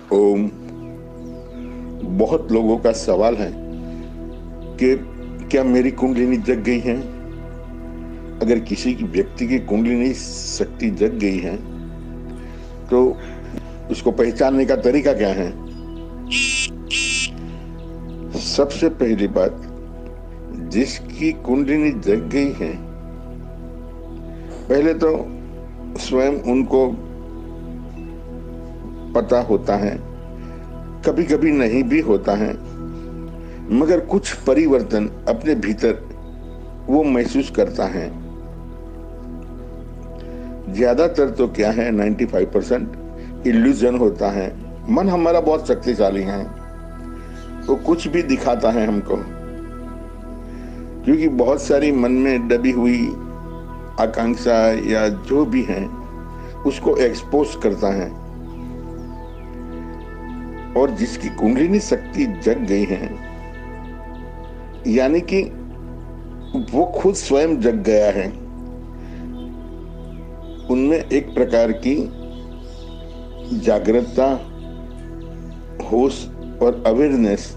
ओम। बहुत लोगों का सवाल है कि क्या मेरी कुंडलिनी जग गई है। अगर किसी की व्यक्ति की कुंडलिनी शक्ति जग गई है तो उसको पहचानने का तरीका क्या है। सबसे पहली बात, जिसकी कुंडलिनी जग गई है पहले तो स्वयं उनको पता होता है, कभी कभी नहीं भी होता है, मगर कुछ परिवर्तन अपने भीतर वो महसूस करता है। ज्यादातर तो क्या है, 95% इल्यूजन होता है। मन हमारा बहुत शक्तिशाली है, वो कुछ भी दिखाता है हमको, क्योंकि बहुत सारी मन में दबी हुई आकांक्षा या जो भी है उसको एक्सपोज करता है। और जिसकी कुंडलिनी शक्ति जग गई है यानी कि वो खुद स्वयं जग गया है, उनमें एक प्रकार की जागरूकता, होश और अवेयरनेस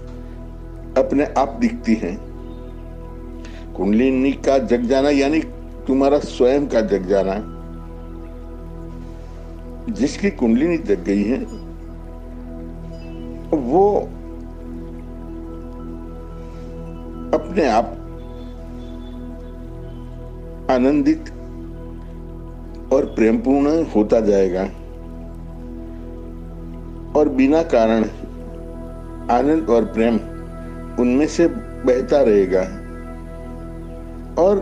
अपने आप दिखती है। कुंडलिनी का जग जाना यानी तुम्हारा स्वयं का जग जाना। जिसकी कुंडलिनी जग गई है वो अपने आप आनंदित और प्रेमपूर्ण होता जाएगा और बिना कारण आनंद और प्रेम उनमें से बहता रहेगा और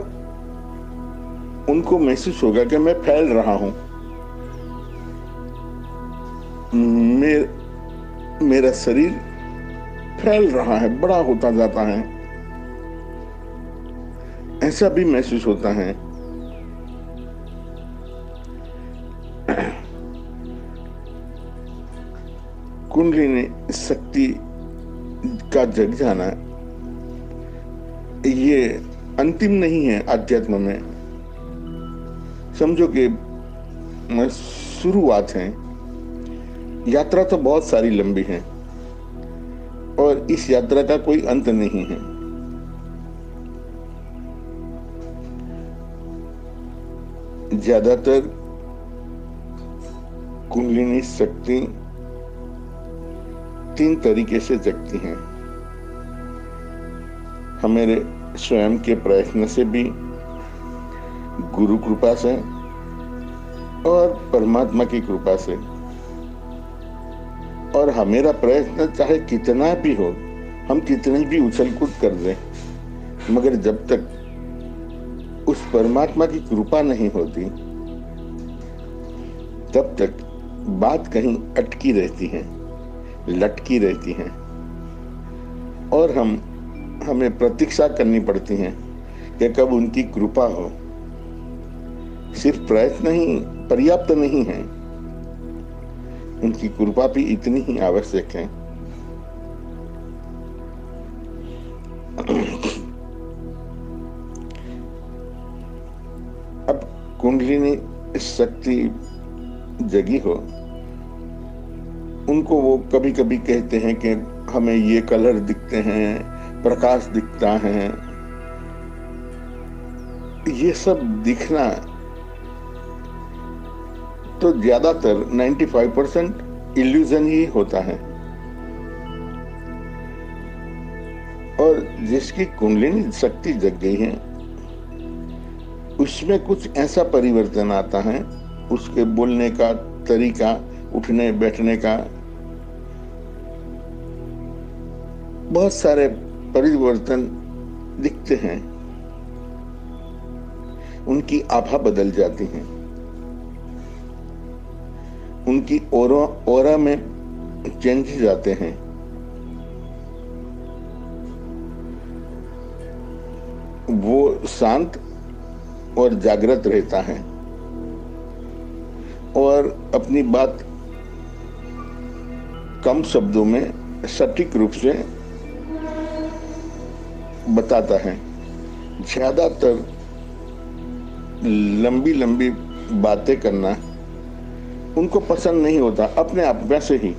उनको महसूस होगा कि मैं फैल रहा हूं, मेरा शरीर फैल रहा है, बड़ा होता जाता है। ऐसा भी महसूस होता है। कुंडलिनी शक्ति का जग जाना ये अंतिम नहीं है अध्यात्म में, समझो कि शुरुआत है। यात्रा तो बहुत सारी लंबी है और इस यात्रा का कोई अंत नहीं है। ज्यादातर कुंडलिनी शक्ति 3 तरीके से जगती हैं। हमारे स्वयं के प्रयत्न से भी, गुरु कृपा से और परमात्मा की कृपा से। और हमारा प्रयत्न चाहे कितना भी हो, हम कितनी भी उछल कूद कर दें, मगर जब तक उस परमात्मा की कृपा नहीं होती तब तक बात कहीं अटकी रहती है, लटकी रहती है और हमें प्रतीक्षा करनी पड़ती है कि कब उनकी कृपा हो। सिर्फ प्रयत्न ही पर्याप्त नहीं है, उनकी कृपा भी इतनी ही आवश्यक है। अब कुंडलिनी शक्ति जगी हो, उनको वो कभी कभी कहते हैं कि हमें ये कलर दिखते हैं, प्रकाश दिखता है। ये सब दिखना तो ज्यादातर 95% इल्यूजन ही होता है। और जिसकी कुंडलिनी शक्ति जग गई है उसमें कुछ ऐसा परिवर्तन आता है, उसके बोलने का तरीका, उठने बैठने का, बहुत सारे परिवर्तन दिखते हैं। उनकी आभा बदल जाती है, उनकी ओरा में चेंजेस आते हैं। वो शांत और जागृत रहता है और अपनी बात कम शब्दों में सटीक रूप से बताता है। ज्यादातर लंबी लंबी बातें करना उनको पसंद नहीं होता, अपने आप वैसे ही